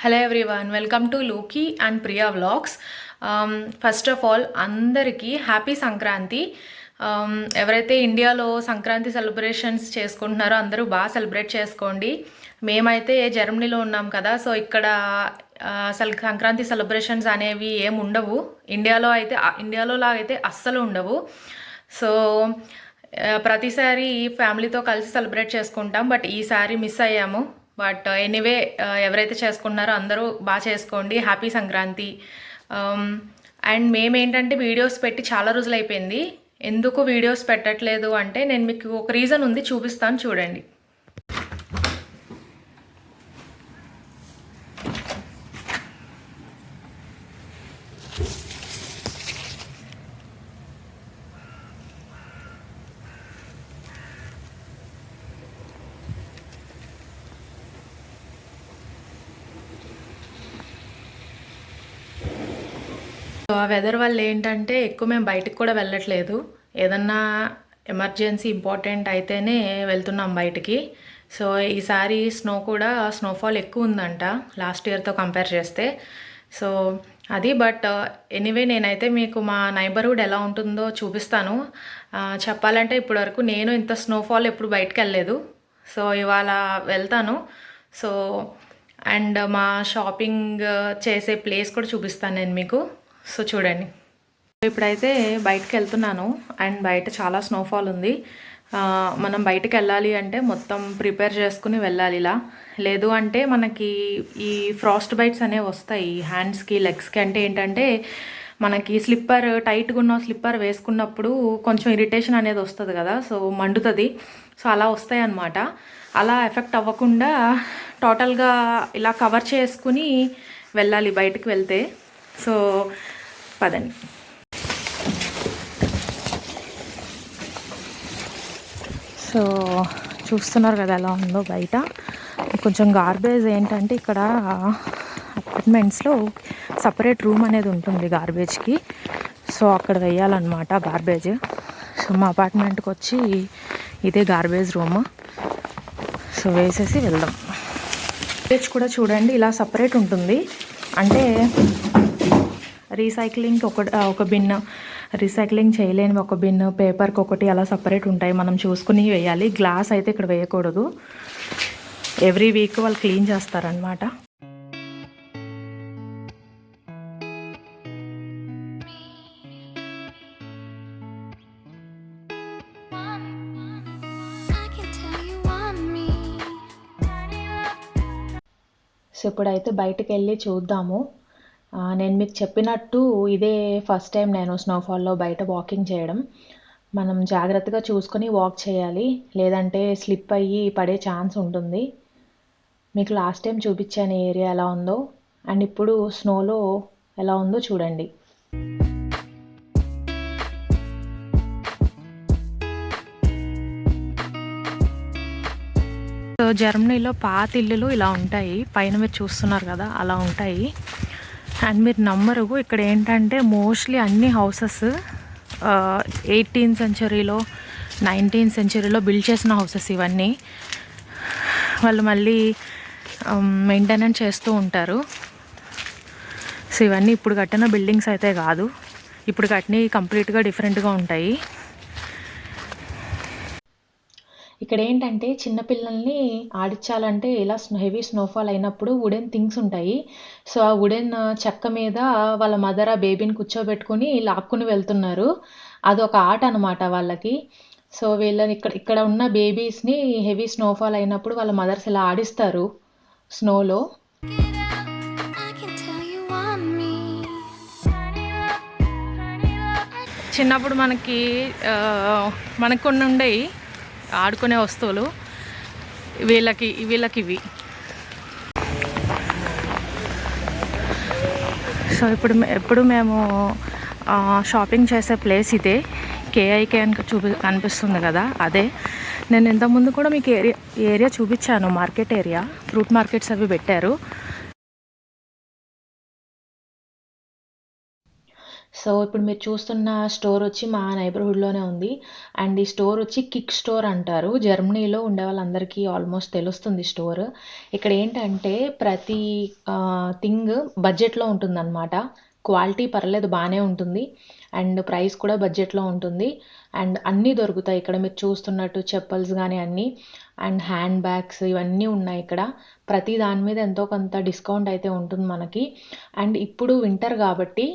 Hello everyone, welcome to లోకి and Priya vlogs. First of all అందరికీ happy Sankranti. ఎవరైతే ఇండియాలో సంక్రాంతి సెలబ్రేషన్స్ చేసుకుంటున్నారో అందరూ బాగా సెలబ్రేట్ చేసుకోండి. మేమైతే జర్మనీలో ఉన్నాం కదా, సో ఇక్కడ సంక్రాంతి సెలబ్రేషన్స్ అనేవి ఏమి ఉండవు. ఇండియాలో లాగైతే అస్సలు ఉండవు. సో ప్రతిసారి ఫ్యామిలీతో కలిసి సెలబ్రేట్ చేసుకుంటాం, బట్ ఈసారి మిస్ అయ్యాము. బట్ ఎనీవే, ఎవరైతే చేసుకుంటున్నారో అందరూ బాగా చేసుకోండి. హ్యాపీ సంక్రాంతి. అండ్ మేమేంటంటే వీడియోస్ పెట్టి చాలా రోజులు అయిపోయింది. ఎందుకు వీడియోస్ పెట్టట్లేదు అంటే నేను మీకు ఒక రీజన్ ఉంది, చూపిస్తాను చూడండి. ఆ వెదర్ వల్ల ఏంటంటే ఎక్కువ మేము బయటకు కూడా వెళ్ళట్లేదు. ఏదన్నా ఎమర్జెన్సీ ఇంపార్టెంట్ అయితేనే వెళ్తున్నాం బయటికి. సో ఈసారి స్నోఫాల్ ఎక్కువ ఉందంట లాస్ట్ ఇయర్తో కంపేర్ చేస్తే. సో అది. బట్ ఎనీవే, నేనైతే మీకు మా నైబర్హుడ్ ఎలా ఉంటుందో చూపిస్తాను. చెప్పాలంటే ఇప్పటివరకు నేను ఇంత స్నోఫాల్ ఎప్పుడు బయటకు వెళ్ళలేదు. సో ఇవాళ వెళ్తాను. సో అండ్ మా షాపింగ్ చేసే ప్లేస్ కూడా చూపిస్తాను నేను మీకు. సో చూడండి, ఇప్పుడైతే బయటకు వెళ్తున్నాను అండ్ బయట చాలా స్నోఫాల్ ఉంది. మనం బయటకు వెళ్ళాలి అంటే మొత్తం ప్రిపేర్ చేసుకుని వెళ్ళాలి. ఇలా లేదు అంటే మనకి ఈ ఫ్రాస్ట్ బైట్స్ అనేవి వస్తాయి హ్యాండ్స్కి, లెగ్స్కి. అంటే ఏంటంటే మనకి టైట్గా ఉన్న స్లిప్పర్ వేసుకున్నప్పుడు కొంచెం ఇరిటేషన్ అనేది వస్తుంది కదా, సో మండుతుంది. సో అలా వస్తాయి అన్నమాట. అలా ఎఫెక్ట్ అవ్వకుండా టోటల్గా ఇలా కవర్ చేసుకుని వెళ్ళాలి బయటకు వెళ్తే. సో పదండి. సో చూస్తున్నారు కదా ఎలా ఉందో బయట. కొంచెం గార్బేజ్ ఏంటంటే ఇక్కడ అపార్ట్మెంట్స్లో సపరేట్ రూమ్ అనేది ఉంటుంది గార్బేజ్కి. సో అక్కడ వేయాలన్నమాట గార్బేజ్. సో మా అపార్ట్మెంట్కి వచ్చి ఇదే గార్బేజ్ రూమ్. సో వేసేసి వెళ్దాం. గార్బేజ్ కూడా చూడండి ఇలా సపరేట్ ఉంటుంది. అంటే రీసైక్లింగ్కి ఒక బిన్, రీసైక్లింగ్ చేయలేని ఒక బిన్, పేపర్కి ఒకటి, అలా సపరేట్ ఉంటాయి. మనం చూసుకుని వేయాలి. గ్లాస్ అయితే ఇక్కడ వేయకూడదు. ఎవ్రీ వీక్ వాళ్ళు క్లీన్ చేస్తారనమాట. సో ఇప్పుడైతే బయటకు వెళ్ళి చూద్దాము. నేను మీకు చెప్పినట్టు ఇదే ఫస్ట్ టైం నేను స్నోఫాల్లో బయట వాకింగ్ చేయడం. మనం జాగ్రత్తగా చూసుకొని వాక్ చేయాలి, లేదంటే స్లిప్ అయ్యి పడే ఛాన్స్ ఉంటుంది. మీకు లాస్ట్ టైం చూపించాను ఏరియా ఎలా ఉందో, అండ్ ఇప్పుడు స్నోలో ఎలా ఉందో చూడండి. సో జర్మనీలో పాత ఇల్లులు ఇలా ఉంటాయి. పైన మీరు చూస్తున్నారు కదా, అలా ఉంటాయి. అండ్ మీరు నమ్మరు, ఇక్కడ ఏంటంటే మోస్ట్లీ అన్ని హౌసెస్ 18th సెంచరీలో 19th సెంచరీలో బిల్డ్ చేసిన హౌసెస్ ఇవన్నీ. వాళ్ళు మళ్ళీ మెయింటెనెన్స్ చేస్తూ ఉంటారు. సో ఇవన్నీ ఇప్పుడు కట్టిన బిల్డింగ్స్ అయితే కాదు, ఇప్పుడు కట్టినవి కంప్లీట్గా డిఫరెంట్గా ఉంటాయి. ఇక్కడ ఏంటంటే చిన్నపిల్లల్ని ఆడించాలంటే ఇలా హెవీ స్నోఫాల్ అయినప్పుడు వుడెన్ థింగ్స్ ఉంటాయి. సో ఆ వుడెన్ చెక్క మీద వాళ్ళ మదర్ ఆ బేబీని కూర్చోబెట్టుకుని లాక్కుని వెళ్తున్నారు. అదొక ఆట అనమాట వాళ్ళకి. సో వీళ్ళని ఇక్కడ ఉన్న బేబీస్ని హెవీ స్నోఫాల్ అయినప్పుడు వాళ్ళ మదర్స్ ఇలా ఆడిస్తారు స్నోలో. చిన్నప్పుడు మనకు కొన్ని ఉండేవి ఆడుకునే వస్తువులు, వీళ్ళకి ఇవి. సో ఎప్పుడు మేము షాపింగ్ చేసే ప్లేస్ ఇదే, కేఐకే అని కనిపిస్తుంది కదా, అదే. నేను ఇంతకుముందు కూడా మీకు ఏరియా చూపించాను, మార్కెట్ ఏరియా, ఫ్రూట్ మార్కెట్స్ అవి పెట్టారు. సో ఇప్పుడు మీరు చూస్తున్న స్టోర్ వచ్చి మా నైబర్హుడ్లోనే ఉంది. అండ్ ఈ స్టోర్ వచ్చి కిక్ స్టోర్ అంటారు. జర్మనీలో ఉండే వాళ్ళందరికీ ఆల్మోస్ట్ తెలుస్తుంది స్టోర్. ఇక్కడ ఏంటంటే ప్రతి థింగ్ బడ్జెట్లో ఉంటుందన్నమాట. క్వాలిటీ పర్లేదు బాగానే ఉంటుంది. అండ్ ప్రైస్ కూడా బడ్జెట్లో ఉంటుంది. అండ్ అన్నీ దొరుకుతాయి ఇక్కడ మీరు చూస్తున్నట్టు చెప్పల్స్ కానీ అన్నీ. అండ్ హ్యాండ్ బ్యాగ్స్ ఇవన్నీ ఉన్నాయి ఇక్కడ. ప్రతి దాని మీద ఎంతో కొంత డిస్కౌంట్ అయితే ఉంటుంది మనకి. అండ్ ఇప్పుడు వింటర్ కాబట్టి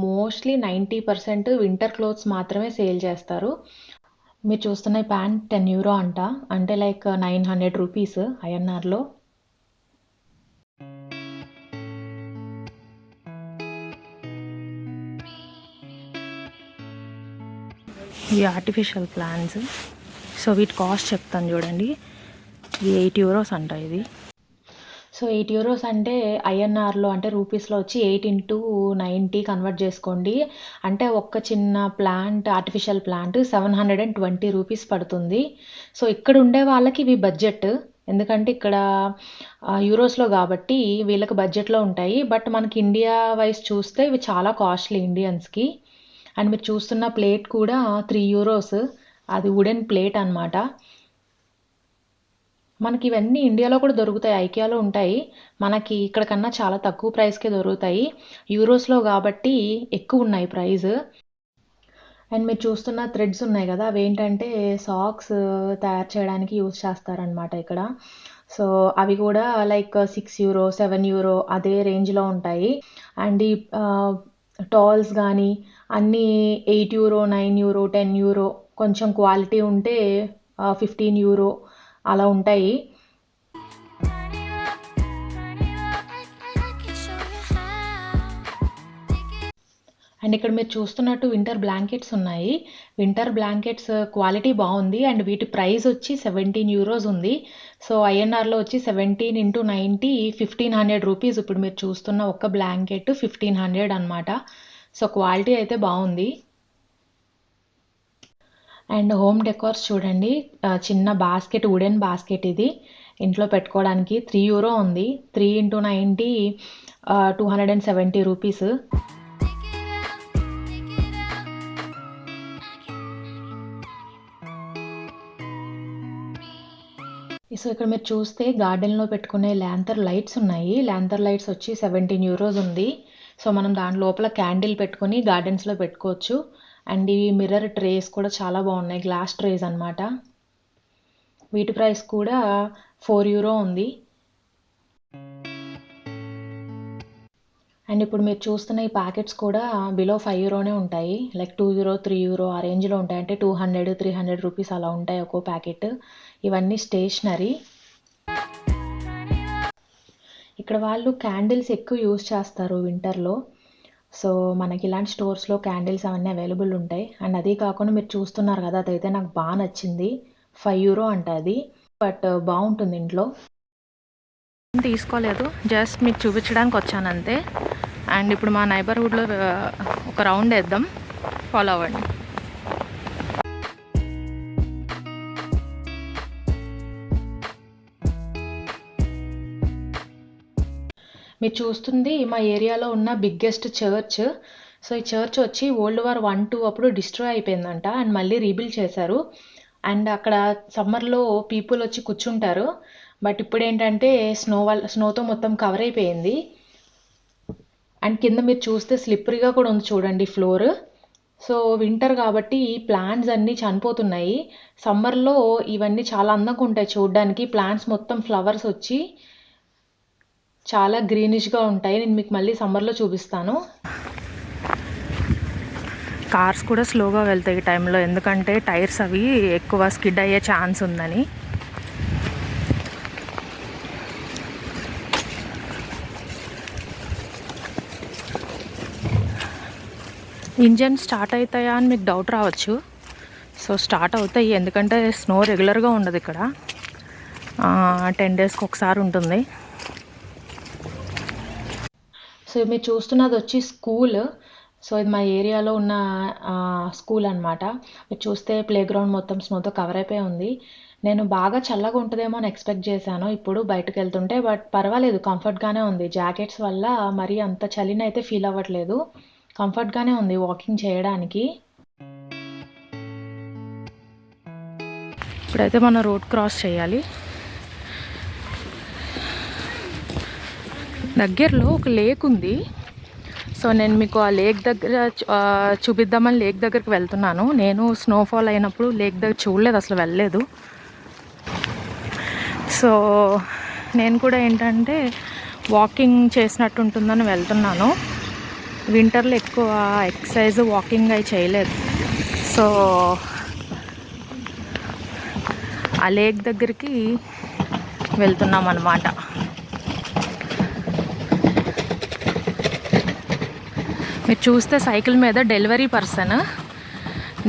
మోస్ట్లీ 90% వింటర్ క్లోత్స్ మాత్రమే సేల్ చేస్తారు. మీరు చూస్తున్న ఈ ప్యాంట్ €10 అంట. అంటే లైక్ 900 రూపీస్ ఐఎన్ఆర్లో. ఇవి ఆర్టిఫిషియల్ ప్లాంట్స్. సో వీటి కాస్ట్ చెప్తాను చూడండి. ఇది €8 అంట ఇది. సో €8 అంటే ఐఎన్ఆర్లో అంటే రూపీస్లో వచ్చి 8 × 90 కన్వర్ట్ చేసుకోండి. అంటే ఒక్క చిన్న ప్లాంట్ ఆర్టిఫిషియల్ ప్లాంట్ 720 రూపీస్ పడుతుంది. సో ఇక్కడ ఉండే వాళ్ళకి ఇవి బడ్జెట్. ఎందుకంటే ఇక్కడ యూరోస్లో కాబట్టి వీళ్ళకి బడ్జెట్లో ఉంటాయి. బట్ మనకి ఇండియా వైజ్ చూస్తే ఇవి చాలా కాస్ట్లీ ఇండియన్స్కి. అండ్ మీరు చూస్తున్న ప్లేట్ కూడా €3. అది వుడెన్ ప్లేట్ అనమాట. మనకి ఇవన్నీ ఇండియాలో కూడా దొరుకుతాయి. ఐకియాలో ఉంటాయి. మనకి ఇక్కడ కన్నా చాలా తక్కువ ప్రైస్కే దొరుకుతాయి. యూరోస్లో కాబట్టి ఎక్కువ ఉన్నాయి ప్రైస్. అండ్ మీరు చూస్తున్న థ్రెడ్స్ ఉన్నాయి కదా, అవి ఏంటంటే సాక్స్ తయారు చేయడానికి యూజ్ చేస్తారనమాట ఇక్కడ. సో అవి కూడా లైక్ €6 €7 అదే రేంజ్లో ఉంటాయి. అండ్ ఈ టాల్స్ కానీ అన్నీ €8 €9 €10 కొంచెం క్వాలిటీ ఉంటే €15 అలా ఉంటాయి. అండ్ ఇక్కడ మీరు చూస్తున్నట్టు వింటర్ బ్లాంకెట్స్ ఉన్నాయి. వింటర్ బ్లాంకెట్స్ క్వాలిటీ బాగుంది. అండ్ వీటి ప్రైస్ వచ్చి €17 ఉంది. సో ఐఎన్ఆర్లో వచ్చి 17 × 90 1500 రూపీస్. ఇప్పుడు మీరు చూస్తున్న ఒక్క బ్లాంకెట్ 1500 అనమాట. సో క్వాలిటీ అయితే బాగుంది. అండ్ హోమ్ డెకార్స్ చూడండి. చిన్న బాస్కెట్, వుడెన్ బాస్కెట్ ఇది ఇంట్లో పెట్టుకోవడానికి €3 ఉంది. 3 × 90 270 రూపీస్. సో ఇక్కడ మీరు చూస్తే గార్డెన్లో పెట్టుకునే ల్యాంతర్ లైట్స్ ఉన్నాయి. ల్యాంతర్ లైట్స్ వచ్చి €17 ఉంది. సో మనం దాని లోపల క్యాండిల్ పెట్టుకొని గార్డెన్స్లో పెట్టుకోవచ్చు. అండ్ ఇవి మిర్రర్ ట్రేస్ కూడా చాలా బాగున్నాయి. గ్లాస్ ట్రేస్ అనమాట. వీటి ప్రైస్ కూడా €4 ఉంది. అండ్ ఇప్పుడు మీరు చూస్తున్న ఈ ప్యాకెట్స్ కూడా బిలో €5 ఉంటాయి. లైక్ €2 €3 ఆ రేంజ్లో ఉంటాయి. అంటే 200 300 రూపీస్ అలా ఉంటాయి ఒక్కో ప్యాకెట్. ఇవన్నీ స్టేషనరీ. ఇక్కడ వాళ్ళు క్యాండిల్స్ ఎక్కువ యూజ్ చేస్తారు వింటర్లో. సో మనకి ఇలాంటి స్టోర్స్లో క్యాండిల్స్ అవన్నీ అవైలబుల్ ఉంటాయి. అండ్ అది కాకుండా మీరు చూస్తున్నారు కదా, అదైతే నాకు బాగా నచ్చింది. €5 అంట అది. బట్ బాగుంటుంది ఇంట్లో. తీసుకోలేదు, జస్ట్ మీకు చూపించడానికి వచ్చాను అంతే. అండ్ ఇప్పుడు మా నైబర్హుడ్లో ఒక రౌండ్ వేద్దాం. ఫాలో అవ్వండి. మీరు చూస్తుంది మా ఏరియాలో ఉన్న బిగ్గెస్ట్ చర్చ్. సో ఈ చర్చ్ వచ్చి World War I, II అప్పుడు డిస్ట్రాయ్ అయిపోయిందంట. అండ్ మళ్ళీ రీబిల్డ్ చేశారు. అండ్ అక్కడ సమ్మర్లో పీపుల్ వచ్చి కూర్చుంటారు. బట్ ఇప్పుడు ఏంటంటే స్నోతో మొత్తం కవర్ అయిపోయింది. అండ్ కింద మీరు చూస్తే స్లిప్పరీగా కూడా ఉంది చూడండి ఫ్లోర్. సో వింటర్ కాబట్టి ప్లాంట్స్ అన్నీ చనిపోతున్నాయి. సమ్మర్లో ఇవన్నీ చాలా అందంగా ఉంటాయి చూడడానికి. ప్లాంట్స్ మొత్తం ఫ్లవర్స్ వచ్చి చాలా గ్రీనిష్గా ఉంటాయి. నేను మీకు మళ్ళీ సమ్మర్లో చూపిస్తాను. కార్స్ కూడా స్లోగా వెళ్తాయి ఈ టైంలో, ఎందుకంటే టైర్స్ అవి ఎక్కువ స్కిడ్ అయ్యే ఛాన్స్ ఉందని. ఇంజన్ స్టార్ట్ అవుతాయా అని మీకు డౌట్ రావచ్చు. సో స్టార్ట్ అవుతాయి, ఎందుకంటే స్నో రెగ్యులర్గా ఉండదు ఇక్కడ. 10 డేస్కి ఒకసారి ఉంటుంది. సో మీరు చూస్తున్నది వచ్చి స్కూల్. సో ఇది మా ఏరియాలో ఉన్న స్కూల్ అనమాట. మీరు చూస్తే ప్లే గ్రౌండ్ మొత్తం స్నోతో కవర్ అయిపోయి ఉంది. నేను బాగా చల్లగా ఉంటుందేమో అని ఎక్స్పెక్ట్ చేశాను ఇప్పుడు బయటకు వెళ్తుంటే. బట్ పర్వాలేదు, కంఫర్ట్గానే ఉంది. జాకెట్స్ వల్ల మరీ అంత చలిని అయితే ఫీల్ అవ్వట్లేదు. కంఫర్ట్గానే ఉంది వాకింగ్ చేయడానికి. ఇప్పుడైతే మనం రోడ్ క్రాస్ చేయాలి. దగ్గరలో ఒక లేక్ ఉంది. సో నేను మీకు ఆ లేక్ దగ్గర చూపిద్దామని లేక్ దగ్గరికి వెళ్తున్నాను. నేను స్నోఫాల్ అయినప్పుడు లేక్ దగ్గర చూడలేదు, అసలు వెళ్ళలేదు. సో నేను కూడా ఏంటంటే వాకింగ్ చేసినట్టు ఉంటుందని వెళ్తున్నాను. వింటర్లో ఎక్కువ ఎక్సర్సైజ్ వాకింగ్ అవి చేయలేదు. సో ఆ లేక్ దగ్గరికి వెళ్తున్నాం అన్నమాట. మీరు చూస్తే సైకిల్ మీద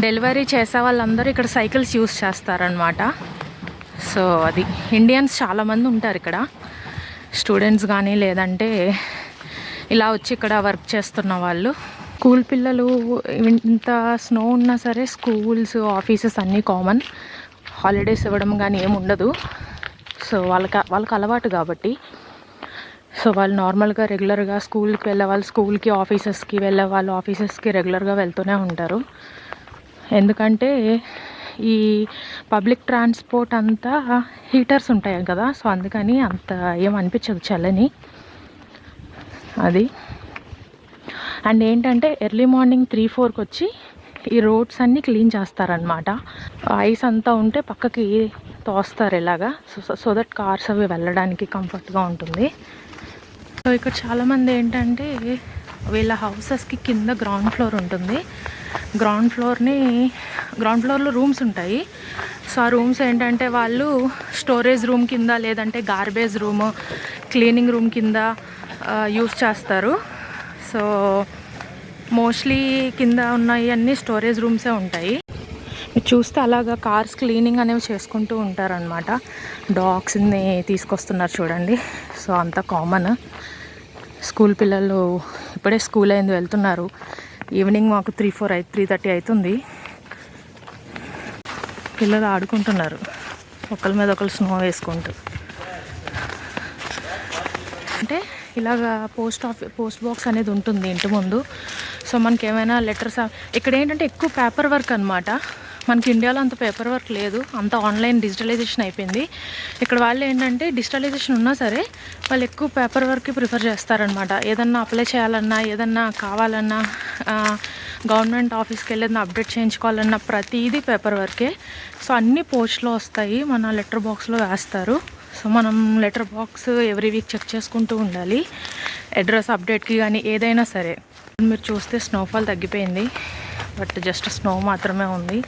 డెలివరీ చేసే వాళ్ళందరూ ఇక్కడ సైకిల్స్ యూస్ చేస్తారనమాట. సో అది ఇండియన్స్ చాలామంది ఉంటారు ఇక్కడ, స్టూడెంట్స్ కానీ లేదంటే ఇలా వచ్చి ఇక్కడ వర్క్ చేస్తున్న వాళ్ళు. స్కూల్ పిల్లలు ఇంత స్నో ఉన్నా సరే స్కూల్స్ ఆఫీసెస్ అన్నీ కామన్, హాలిడేస్ ఇవ్వడం కానీ ఏమి ఉండదు. సో వాళ్ళకి అలవాటు కాబట్టి సో వాళ్ళు నార్మల్గా రెగ్యులర్గా స్కూల్కి వెళ్ళే వాళ్ళు స్కూల్కి, ఆఫీసెస్కి వెళ్ళే వాళ్ళు ఆఫీసెస్కి రెగ్యులర్గా వెళ్తూనే ఉంటారు. ఎందుకంటే ఈ పబ్లిక్ ట్రాన్స్పోర్ట్ అంతా హీటర్స్ ఉంటాయి కదా, సో అందుకని అంత ఏం అనిపించదు చల్లని అది. అండ్ ఏంటంటే ఎర్లీ మార్నింగ్ 3-4కి వచ్చి ఈ రోడ్స్ అన్నీ క్లీన్ చేస్తారనమాట. ఐస్ అంతా ఉంటే పక్కకి తోస్తారు ఇలాగా, సో దట్ కార్స్ అవి వెళ్ళడానికి కంఫర్ట్గా ఉంటుంది. సో ఇక్కడ చాలామంది ఏంటంటే వీళ్ళ హౌసెస్కి కింద గ్రౌండ్ ఫ్లోర్ ఉంటుంది. గ్రౌండ్ ఫ్లోర్లో రూమ్స్ ఉంటాయి. సో ఆ రూమ్స్ ఏంటంటే వాళ్ళు స్టోరేజ్ రూమ్ కింద లేదంటే గార్బేజ్ రూమ్, క్లీనింగ్ రూమ్ కింద యూస్ చేస్తారు. సో మోస్ట్లీ కింద ఉన్నాయి అన్నీ స్టోరేజ్ రూమ్సే ఉంటాయి. మీరు చూస్తే అలాగా కార్స్ క్లీనింగ్ అనేవి చేసుకుంటూ ఉంటారనమాట. డాగ్స్ని తీసుకొస్తున్నారు చూడండి. సో అంతా కామన్. స్కూల్ పిల్లలు ఇప్పుడే స్కూల్ అయింది, వెళ్తున్నారు. ఈవినింగ్ మాకు 3:30 అవుతుంది. పిల్లలు ఆడుకుంటున్నారు ఒకరి మీద ఒకరు స్నో వేసుకుంటూ. అంటే ఇలాగా పోస్ట్ బాక్స్ అనేది ఉంటుంది ఇంటి ముందు. సో మనకి ఏమైనా లెటర్స్ ఇక్కడ ఏంటంటే ఎక్కువ పేపర్ వర్క్ అనమాట. మనకి ఇండియాలో అంత పేపర్ వర్క్ లేదు, అంత ఆన్లైన్ డిజిటలైజేషన్ అయిపోయింది. ఇక్కడ వాళ్ళు ఏంటంటే డిజిటలైజేషన్ ఉన్నా సరే వాళ్ళు ఎక్కువ పేపర్ వర్క్కి ప్రిఫర్ చేస్తారనమాట. ఏదన్నా అప్లై చేయాలన్నా, ఏదన్నా కావాలన్నా, గవర్నమెంట్ ఆఫీస్కి వెళ్ళి ఏదైనా అప్డేట్ చేయించుకోవాలన్నా ప్రతిదీ పేపర్ వర్కే. సో అన్నీ పోస్ట్లో వస్తాయి, మన లెటర్ బాక్స్లో వేస్తారు. సో మనం letter box every week check చేసుకుంటూ ఉండాలి, అడ్రస్ అప్డేట్కి కానీ ఏదైనా సరే. మీరు చూస్తే స్నోఫాల్ తగ్గిపోయింది, బట్ జస్ట్ స్నో మాత్రమే ఉంది.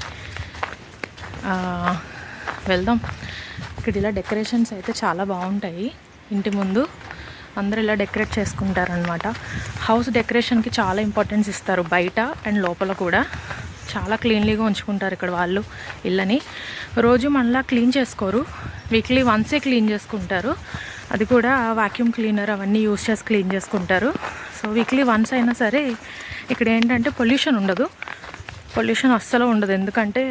వెళ్దాం. ఇక్కడ ఇలా డెకరేషన్స్ అయితే చాలా బాగుంటాయి. ఇంటి ముందు అందరూ ఇలా డెకరేట్ చేసుకుంటారనమాట. హౌస్ డెకరేషన్కి చాలా ఇంపార్టెన్స్ ఇస్తారు, బయట అండ్ లోపల కూడా చాలా క్లీన్లీగా ఉంచుకుంటారు ఇక్కడ వాళ్ళు. ఇళ్ళని రోజు మనలా క్లీన్ చేసుకోరు, వీక్లీ వన్సే క్లీన్ చేసుకుంటారు. అది కూడా వాక్యూమ్ క్లీనర్ అవన్నీ యూస్ చేసి క్లీన్ చేసుకుంటారు. సో వీక్లీ వన్స్ అయినా సరే ఇక్కడ ఏంటంటే పొల్యూషన్ ఉండదు, పొల్యూషన్ అస్సలు ఉండదు. ఎందుకంటే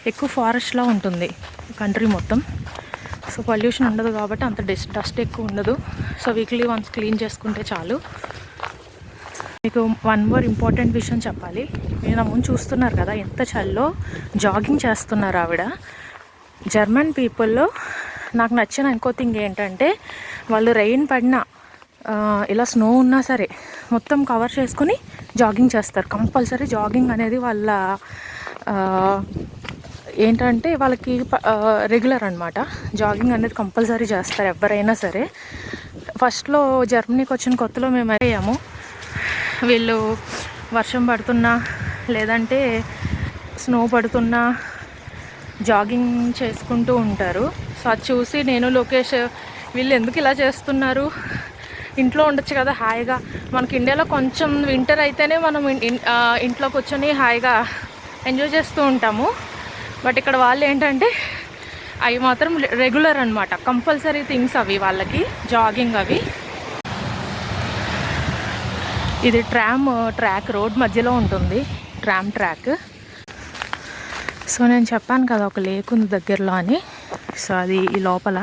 ఎక్కువ ఫారెస్ట్లా ఉంటుంది కంట్రీ మొత్తం. సో పొల్యూషన్ ఉండదు కాబట్టి అంత డస్ట్ ఎక్కువ ఉండదు. సో వీక్లీ వన్స్ క్లీన్ చేసుకుంటే చాలు. మీకు వన్ మోర్ ఇంపార్టెంట్ విషయం చెప్పాలి. మీరు నా ముందు చూస్తున్నారు కదా ఎంత చల్లో జాగింగ్ చేస్తున్నారు ఆవిడ. జర్మన్ పీపుల్లో నాకు నచ్చిన ఇంకో థింగ్ ఏంటంటే వాళ్ళు రెయిన్ పడినా ఇలా స్నో ఉన్నా సరే మొత్తం కవర్ చేసుకుని జాగింగ్ చేస్తారు. కంపల్సరీ జాగింగ్ అనేది వాళ్ళ ఏంటంటే వాళ్ళకి రెగ్యులర్ అనమాట. జాగింగ్ అనేది కంపల్సరీ చేస్తారు ఎవరైనా సరే. ఫస్ట్లో జర్మనీకి వచ్చిన కొత్తలో మేము అయ్యాము, వీళ్ళు వర్షం పడుతున్నా లేదంటే స్నో పడుతున్నా జాగింగ్ చేసుకుంటూ ఉంటారు. సో అది చూసి నేను లోకేష్ వీళ్ళు ఎందుకు ఇలా చేస్తున్నారు, ఇంట్లో ఉండొచ్చు కదా హాయిగా. మనకి ఇండియాలో కొంచెం వింటర్ అయితేనే మనం ఇంట్లో కూర్చొని హాయిగా ఎంజాయ్ చేస్తూ ఉంటాము. బట్ ఇక్కడ వాళ్ళు ఏంటంటే అవి మాత్రం రెగ్యులర్ అనమాట, కంపల్సరీ థింగ్స్ అవి వాళ్ళకి, జాగింగ్ అవి. ఇది ట్రాక్ రోడ్ మధ్యలో ఉంటుంది, ట్రామ్ ట్రాక్. సో నేను చెప్పాను కదా ఒక లేక్ ఉంది దగ్గరలో అని. సో అది ఈ లోపల.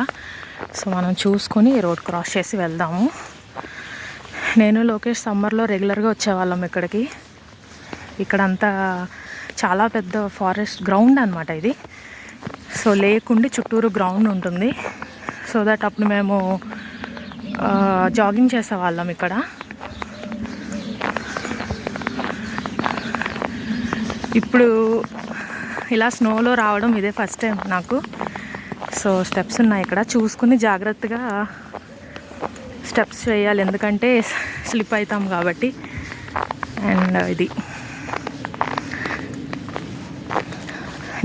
సో మనం చూసుకొని రోడ్ క్రాస్ చేసి వెళ్దాము. నేను లోకేష్ సమ్మర్లో రెగ్యులర్గా వచ్చేవాళ్ళం ఇక్కడికి. ఇక్కడంతా చాలా పెద్ద ఫారెస్ట్ గ్రౌండ్ అనమాట ఇది. సో లేకుండి చుట్టూరు గ్రౌండ్ ఉంటుంది. సో దట్ అప్పుడు మేము జాగింగ్ చేసేవాళ్ళం ఇక్కడ. ఇప్పుడు ఇలా స్నోలో రావడం ఇదే ఫస్ట్ టైం నాకు. సో స్టెప్స్ ఉన్నాయి ఇక్కడ, చూసుకుని జాగ్రత్తగా స్టెప్స్ వేయాలి, ఎందుకంటే స్లిప్ అవుతాం కాబట్టి. అండ్ ఇది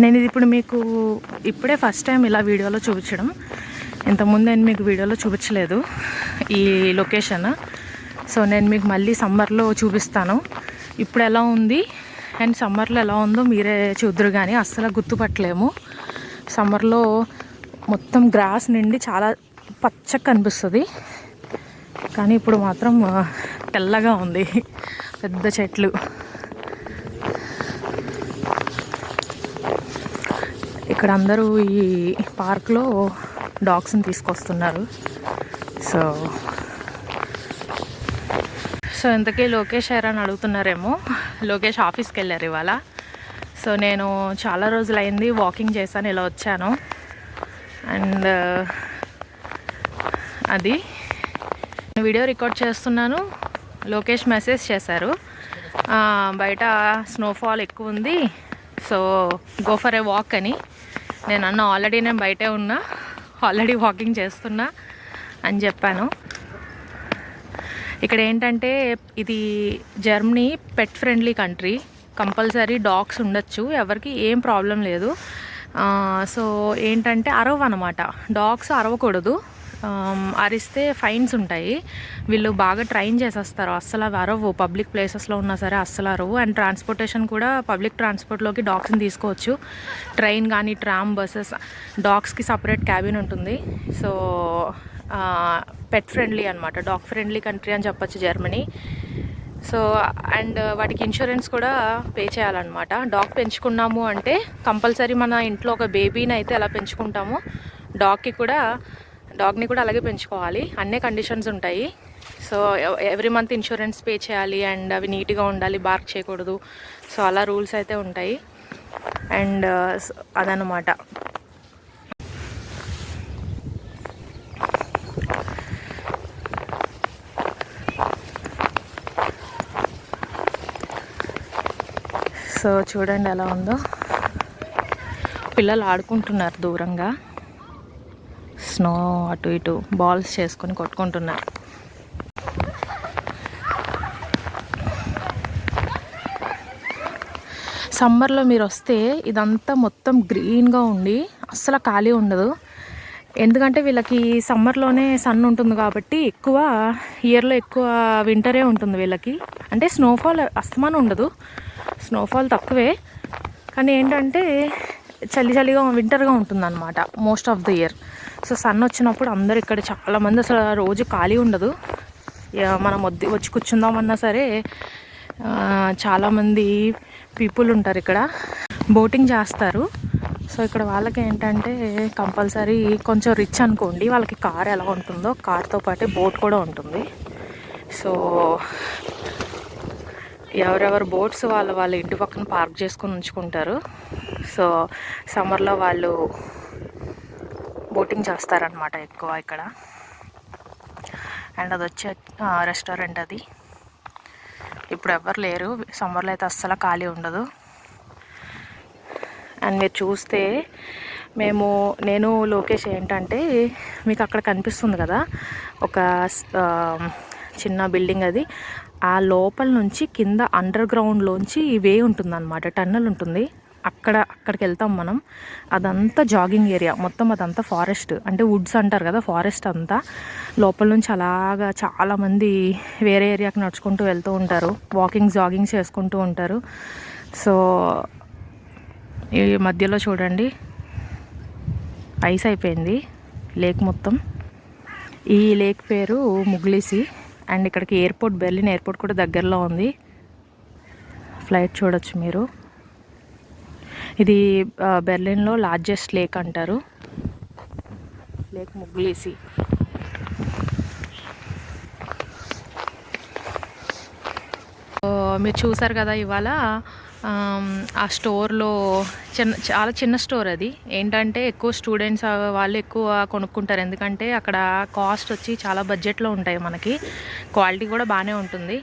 నేను ఇప్పుడు మీకు ఇప్పుడే ఫస్ట్ టైం ఇలా వీడియోలో చూపించడం. ఇంతకుముందు నేను మీకు వీడియోలో చూపించలేదు ఈ లొకేషన్. సో నేను మీకు మళ్ళీ సమ్మర్లో చూపిస్తాను ఇప్పుడు ఎలా ఉంది అండ్ సమ్మర్లో ఎలా ఉందో మీరే చూద్దరు. కానీ అస్సలు గుర్తుపట్టలేము. సమ్మర్లో మొత్తం గ్రాస్ నిండి చాలా పచ్చగా కనిపిస్తుంది, కానీ ఇప్పుడు మాత్రం తెల్లగా ఉంది, పెద్ద చెట్లు. ఇక్కడ అందరూ ఈ పార్క్లో డాగ్స్ని తీసుకొస్తున్నారు. సో ఇంతకీ లోకేష్ అని అడుగుతున్నారేమో. లోకేష్ ఆఫీస్కి వెళ్ళారు ఇవాళ. సో నేను చాలా రోజులైంది వాకింగ్ చేశాను, ఇలా వచ్చాను. అండ్ అది వీడియో రికార్డ్ చేస్తున్నాను. లోకేష్ మెసేజ్ చేశారు, బయట స్నోఫాల్ ఎక్కువ ఉంది, so go for a walk అని. నేను ఆల్రెడీ నేను బయటే ఉన్నా, ఆల్రెడీ వాకింగ్ చేస్తున్నా అని చెప్పాను. ఇక్కడ ఏంటంటే ఇది జర్మనీ పెట్ ఫ్రెండ్లీ కంట్రీ. కంపల్సరీ డాగ్స్ ఉండొచ్చు, ఎవరికి ఏం ప్రాబ్లం లేదు. సో ఏంటంటే అరవన్నమాట, డాగ్స్ అరవకూడదు. అరిస్తే ఫైన్స్ ఉంటాయి. వీళ్ళు బాగా ట్రైన్ చేసేస్తారు, అస్సలు అవి అరవు. పబ్లిక్ ప్లేసెస్లో ఉన్నా సరే అస్సలు అరవు. అండ్ ట్రాన్స్పోర్టేషన్ కూడా పబ్లిక్ ట్రాన్స్పోర్ట్లోకి డాగ్స్ని తీసుకోవచ్చు. ట్రైన్ కానీ ట్రామ్ బస్సెస్, డాగ్స్కి సపరేట్ క్యాబిన్ ఉంటుంది. సో పెట్ ఫ్రెండ్లీ అనమాట, డాగ్ ఫ్రెండ్లీ కంట్రీ అని చెప్పొచ్చు జర్మనీ. సో అండ్ వాటికి ఇన్సూరెన్స్ కూడా పే చేయాలన్నమాట. డాగ్ పెంచుకున్నాము అంటే కంపల్సరీ మన ఇంట్లో ఒక బేబీని అయితే ఎలా పెంచుకుంటామో డాగ్ని కూడా అలాగే పెంచుకోవాలి. అన్నీ కండిషన్స్ ఉంటాయి. So every month insurance pay చేయాలి అండ్ అవి నీట్గా ఉండాలి, బార్క్ చేయకూడదు. సో అలా రూల్స్ అయితే ఉంటాయి. అండ్ అదనమాట. సో చూడండి ఎలా ఉందో, పిల్లలు ఆడుకుంటున్నారు దూరంగా. స్నో అటు ఇటు బాల్స్ చేసుకొని కొట్టుకుంటున్నారు. సమ్మర్లో మీరు వస్తే ఇదంతా మొత్తం గ్రీన్గా ఉండి అస్సలు ఖాళీ ఉండదు. ఎందుకంటే వీళ్ళకి సమ్మర్లోనే సన్ ఉంటుంది కాబట్టి ఇయర్లో ఎక్కువ వింటరే ఉంటుంది వీళ్ళకి. అంటే స్నోఫాల్ అస్తమానం ఉండదు, స్నోఫాల్ తక్కువే. కానీ ఏంటంటే చలిగా వింటర్గా ఉంటుంది అనమాట most of the year. So sun వచ్చినప్పుడు అందరు ఇక్కడ చాలామంది అసలు రోజు ఖాళీ ఉండదు. మనం వచ్చి కూర్చుందామన్నా సరే చాలామంది పీపుల్ ఉంటారు ఇక్కడ. బోటింగ్ చేస్తారు. సో ఇక్కడ వాళ్ళకి ఏంటంటే కంపల్సరీ కొంచెం రిచ్ అనుకోండి, వాళ్ళకి కార్ ఎలా ఉంటుందో కార్తో పాటు బోట్ కూడా ఉంటుంది. సో ఎవరెవరు బోట్స్ వాళ్ళ ఇంటి పక్కన పార్క్ చేసుకొని ఉంచుకుంటారు. సో సమ్మర్లో వాళ్ళు బోటింగ్ చేస్తారనమాట ఎక్కువ ఇక్కడ. అండ్ అది వచ్చే రెస్టారెంట్ అది. ఇప్పుడు ఎవరు లేరు, సమ్మర్లో అయితే అస్సలు ఖాళీ ఉండదు. అండ్ మీరు చూస్తే నేను లోకేష్ ఏంటంటే మీకు అక్కడ కనిపిస్తుంది కదా ఒక చిన్న బిల్డింగ్, అది ఆ లోపల నుంచి కింద అండర్ గ్రౌండ్లోంచి వే ఉంటుందన్నమాట, టన్నల్ ఉంటుంది. అక్కడికి వెళ్తాం మనం. అదంతా జాగింగ్ ఏరియా మొత్తం, అదంతా ఫారెస్ట్, అంటే వుడ్స్ అంటారు కదా, ఫారెస్ట్ అంతా. లోపల నుంచి అలాగా చాలామంది వేరే ఏరియాకి నడుచుకుంటూ వెళ్తూ ఉంటారు, జాగింగ్ చేసుకుంటూ ఉంటారు. సో ఈ మధ్యలో చూడండి ఐస్ అయిపోయింది లేక్ మొత్తం. ఈ లేక్ పేరు ముగ్లీసి. అండ్ ఇక్కడికి బెర్లిన్ ఎయిర్పోర్ట్ కూడా దగ్గరలో ఉంది, ఫ్లైట్ చూడొచ్చు మీరు. ఇది బెర్లిన్లో లార్జెస్ట్ లేక్ అంటారు, లేక్ ముగ్లీసి. మీరు చూసారు కదా ఇవాళ ఆ స్టోర్లో చాలా చిన్న స్టోర్ అది. ఏంటంటే ఎక్కువ స్టూడెంట్స్ వాళ్ళు ఎక్కువ కొనుక్కుంటారు, ఎందుకంటే అక్కడ కాస్ట్ వచ్చి చాలా బడ్జెట్లో ఉంటాయి మనకి. క్వాలిటీ కూడా బాగానే ఉంటుంది.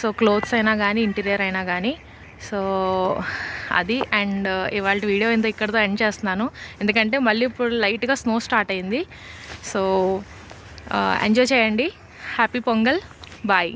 సో క్లోత్స్ అయినా కానీ ఇంటీరియర్ అయినా కానీ. సో అది. అండ్ ఇవాళ వీడియో ఇంత ఇక్కడితో ఎండ్ చేస్తున్నాను, ఎందుకంటే మళ్ళీ ఇప్పుడు లైట్గా స్నో స్టార్ట్ అయింది. సో ఎంజాయ్ చేయండి. హ్యాపీ పొంగల్. బాయ్.